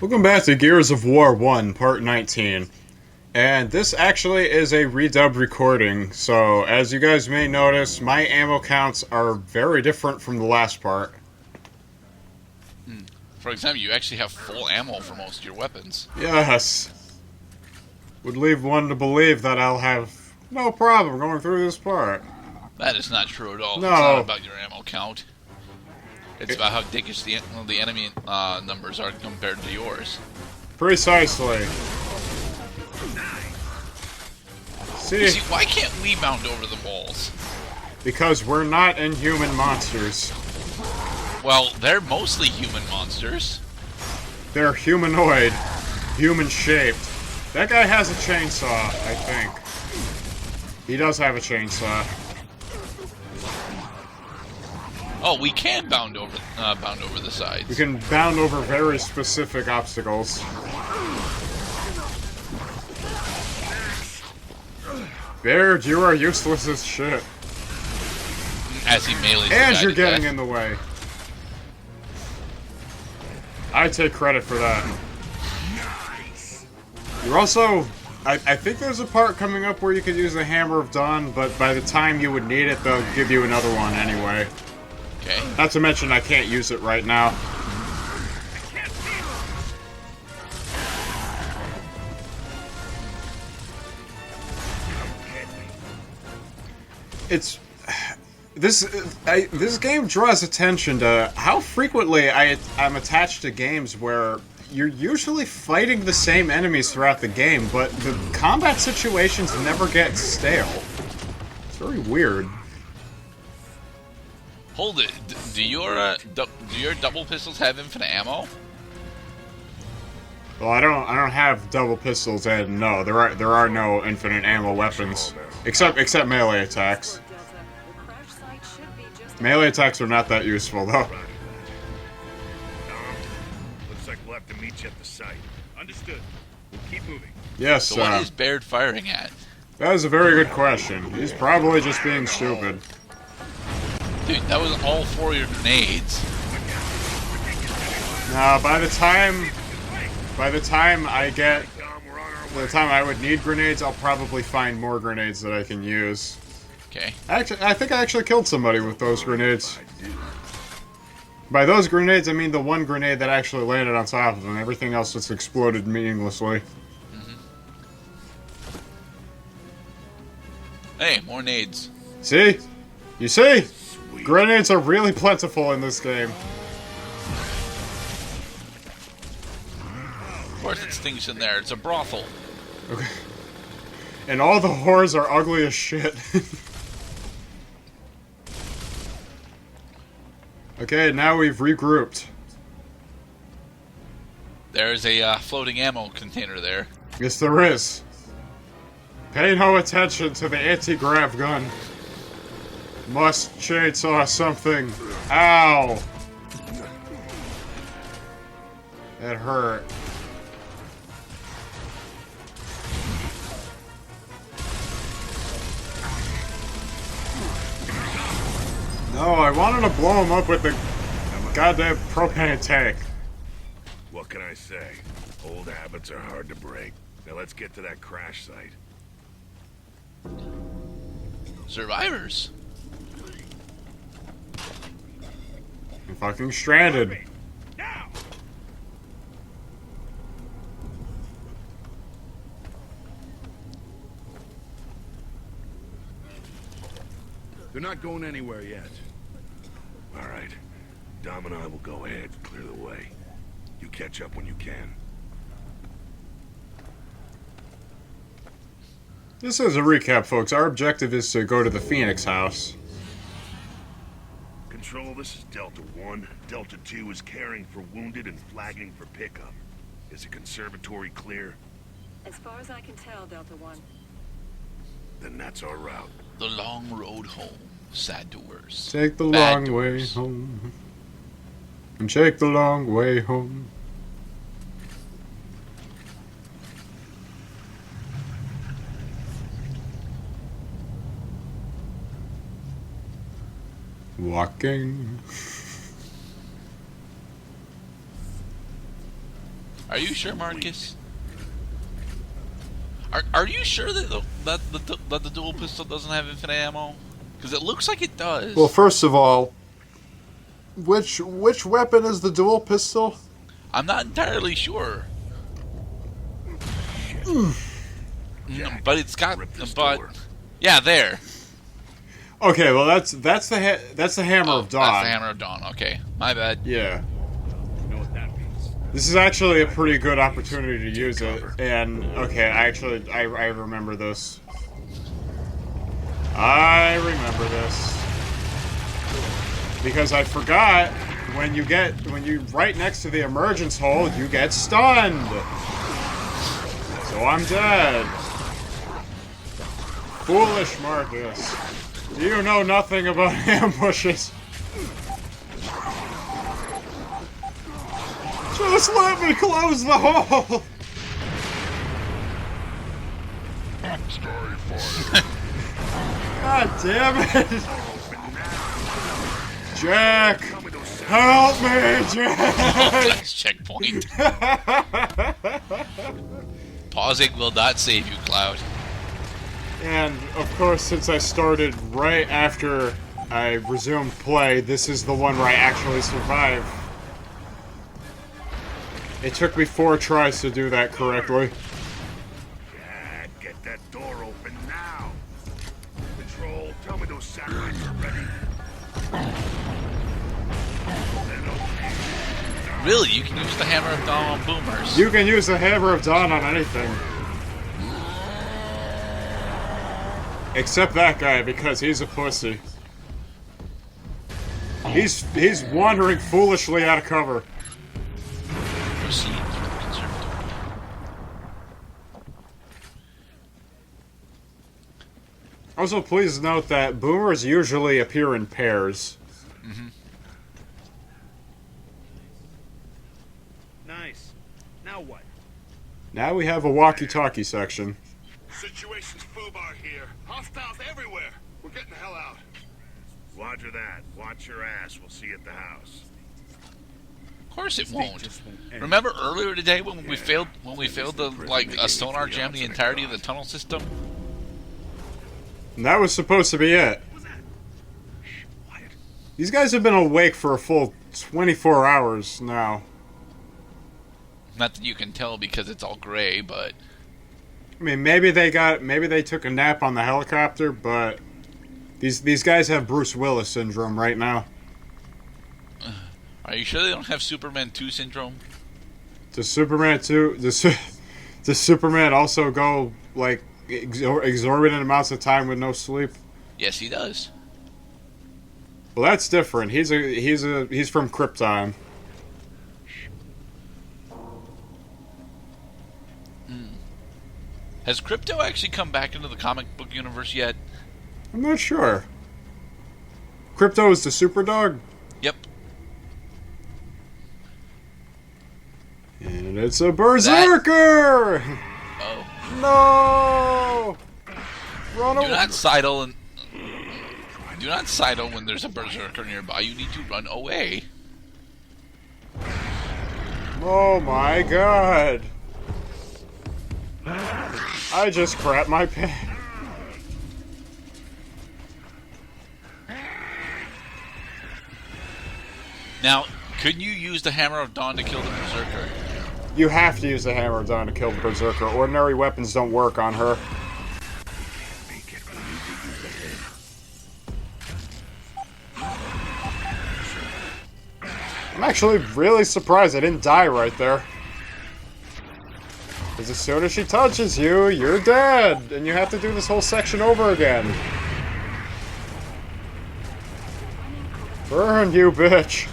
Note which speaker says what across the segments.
Speaker 1: Welcome back to Gears of War 1, Part 19. And this actually is a redubbed recording, so as you guys may notice, my ammo counts are very different from the last part.
Speaker 2: For example, you actually have full ammo for most of your weapons.
Speaker 1: Yes. Would leave one to believe that I'll have no problem going through this part.
Speaker 2: That is not true at all.
Speaker 1: No.
Speaker 2: It's not about your ammo count. It's about how dickish the enemy numbers are compared to yours.
Speaker 1: Precisely.
Speaker 2: See, why can't we bound over the walls?
Speaker 1: Because we're not inhuman monsters.
Speaker 2: Well, they're mostly human monsters.
Speaker 1: They're humanoid. Human-shaped. That guy has a chainsaw, I think. He does have a chainsaw.
Speaker 2: Oh, we can bound over the sides.
Speaker 1: We can bound over very specific obstacles. Baird, you are useless as shit.
Speaker 2: As he melees the
Speaker 1: And
Speaker 2: guy
Speaker 1: you're
Speaker 2: to
Speaker 1: getting
Speaker 2: death.
Speaker 1: in the way. I take credit for that. You're also... I think there's a part coming up where you could use the Hammer of Dawn, but by the time you would need it, they'll give you another one anyway.
Speaker 2: Okay.
Speaker 1: Not to mention I can't use it right now. It's... This game draws attention to how frequently I'm attached to games where you're usually fighting the same enemies throughout the game, but the combat situations never get stale. It's very weird.
Speaker 2: Hold it. Do your double pistols have infinite ammo?
Speaker 1: Well, I don't have double pistols, and no, there are no infinite ammo weapons, except melee attacks. Melee attacks are not that useful, though.
Speaker 3: Looks like we'll have to meet you at the site. Understood. We'll keep moving.
Speaker 1: Yes,
Speaker 2: So what is Baird firing at?
Speaker 1: that is a very good question. He's probably just being stupid.
Speaker 2: Dude, that was all 4 of your grenades.
Speaker 1: Now, by the time I would need grenades, I'll probably find more grenades that I can use.
Speaker 2: Okay.
Speaker 1: Actually, I think I actually killed somebody with those grenades. By those grenades, I mean the one grenade that actually landed on top of them. Everything else just exploded meaninglessly.
Speaker 2: Hey, more nades.
Speaker 1: See? You see? Grenades are really plentiful in this game.
Speaker 2: Of course it stinks in there. It's a brothel.
Speaker 1: Okay. And all the whores are ugly as shit. Okay, now we've regrouped.
Speaker 2: There's a floating ammo container there.
Speaker 1: Yes, there is. Pay no attention to the anti-grav gun. Must chainsaw something. Ow! That hurt. No, I wanted to blow him up with the goddamn propane tank.
Speaker 3: What can I say? Old habits are hard to break. Now let's get to that crash site.
Speaker 2: Survivors.
Speaker 1: I'm fucking stranded.
Speaker 3: Now! They're not going anywhere yet. All right. Dom and I will go ahead and clear the way. You catch up when you can.
Speaker 1: Just as a recap, folks, our objective is to go to the Phoenix house.
Speaker 3: Control, this is Delta 1. Delta 2 is caring for wounded and flagging for pickup. Is the conservatory clear?
Speaker 4: As far as I can tell, Delta 1.
Speaker 3: Then that's our route.
Speaker 2: The long road home. Sad to worse.
Speaker 1: Take the
Speaker 2: Bad
Speaker 1: long
Speaker 2: to
Speaker 1: way
Speaker 2: worse.
Speaker 1: home. And take the long way home. Walking.
Speaker 2: Are you sure, Marcus? Are you sure that the dual pistol doesn't have infinite ammo? Because it looks like it does.
Speaker 1: Well, first of all, which weapon is the dual pistol?
Speaker 2: I'm not entirely sure.
Speaker 3: Jack,
Speaker 2: But it's got.
Speaker 3: rip this
Speaker 2: But
Speaker 3: door.
Speaker 2: yeah, there.
Speaker 1: Okay, well that's the hammer
Speaker 2: Oh,
Speaker 1: of dawn.
Speaker 2: that's the hammer of dawn. Okay, my bad.
Speaker 1: Yeah.
Speaker 3: You know what that means?
Speaker 1: This is actually a pretty good opportunity to use it, and okay, I remember this. I remember this because I forgot when you right next to the emergence hole, you get stunned. So I'm dead. Foolish Marcus. You know nothing about ambushes. Just let me close the hole! God damn it! Jack! Help me, Jack!
Speaker 2: Nice checkpoint. Pausing will not save you, Cloud.
Speaker 1: And, of course, since I started right after I resumed play, this is the one where I actually survive. It took me 4 tries to do that correctly.
Speaker 3: Jack, get that door open now. Patrol, tell me those satellites are ready. Then open.
Speaker 2: Really, you can use the hammer of dawn on boomers.
Speaker 1: You can use the Hammer of Dawn on anything. Except that guy, because he's a pussy. He's wandering foolishly out of cover.
Speaker 2: Proceed through the conservatory.
Speaker 1: Also, please note that boomers usually appear in pairs.
Speaker 3: Nice. Now what?
Speaker 1: Now we have a walkie-talkie section.
Speaker 3: Situation's foobar here. Hostiles everywhere. We're getting the hell out. Roger that. Watch your ass. We'll see you at the house.
Speaker 2: Of course it won't. Remember earlier today when we failed to like a sonar jam the entirety of the tunnel system?
Speaker 1: And that was supposed to be it.
Speaker 3: Quiet.
Speaker 1: These guys have been awake for a full 24 hours now.
Speaker 2: Not that you can tell because it's all gray, but
Speaker 1: I mean, maybe they took a nap on the helicopter, but these guys have Bruce Willis syndrome right now.
Speaker 2: are you sure they don't have Superman 2 syndrome?
Speaker 1: Does Superman 2 does Superman also go like exorbitant amounts of time with no sleep?
Speaker 2: Yes, he does.
Speaker 1: Well, that's different. He's from Krypton.
Speaker 2: Has Crypto actually come back into the comic book universe yet?
Speaker 1: I'm not sure. Crypto is the super dog?
Speaker 2: Yep.
Speaker 1: And it's a berserker!
Speaker 2: Oh.
Speaker 1: No! Run
Speaker 2: Do
Speaker 1: away!
Speaker 2: not sidle and do not sidle when there's a berserker nearby. You need to run away.
Speaker 1: Oh my god! I just crapped my pants.
Speaker 2: Now, couldn't you use the Hammer of Dawn to kill the berserker?
Speaker 1: You have to use the Hammer of Dawn to kill the berserker. Ordinary weapons don't work on her. I'm actually really surprised I didn't die right there. Because as soon as she touches you, you're dead, and you have to do this whole section over again. Burn, you bitch!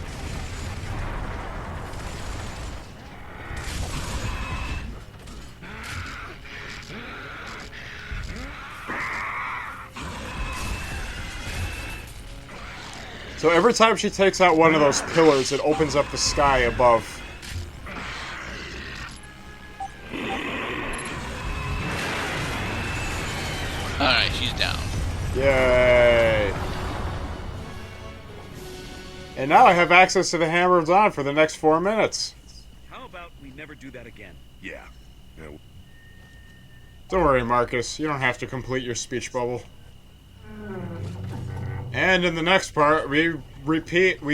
Speaker 1: So every time she takes out one of those pillars, it opens up the sky above.
Speaker 2: Alright, she's down.
Speaker 1: Yay! And now I have access to the Hammer of Dawn for the next 4 minutes.
Speaker 3: How about we
Speaker 5: never do that again.
Speaker 3: Yeah.
Speaker 1: Don't worry, Marcus. You don't have to complete your speech bubble. And in the next part, we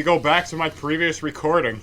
Speaker 1: go back to my previous recording.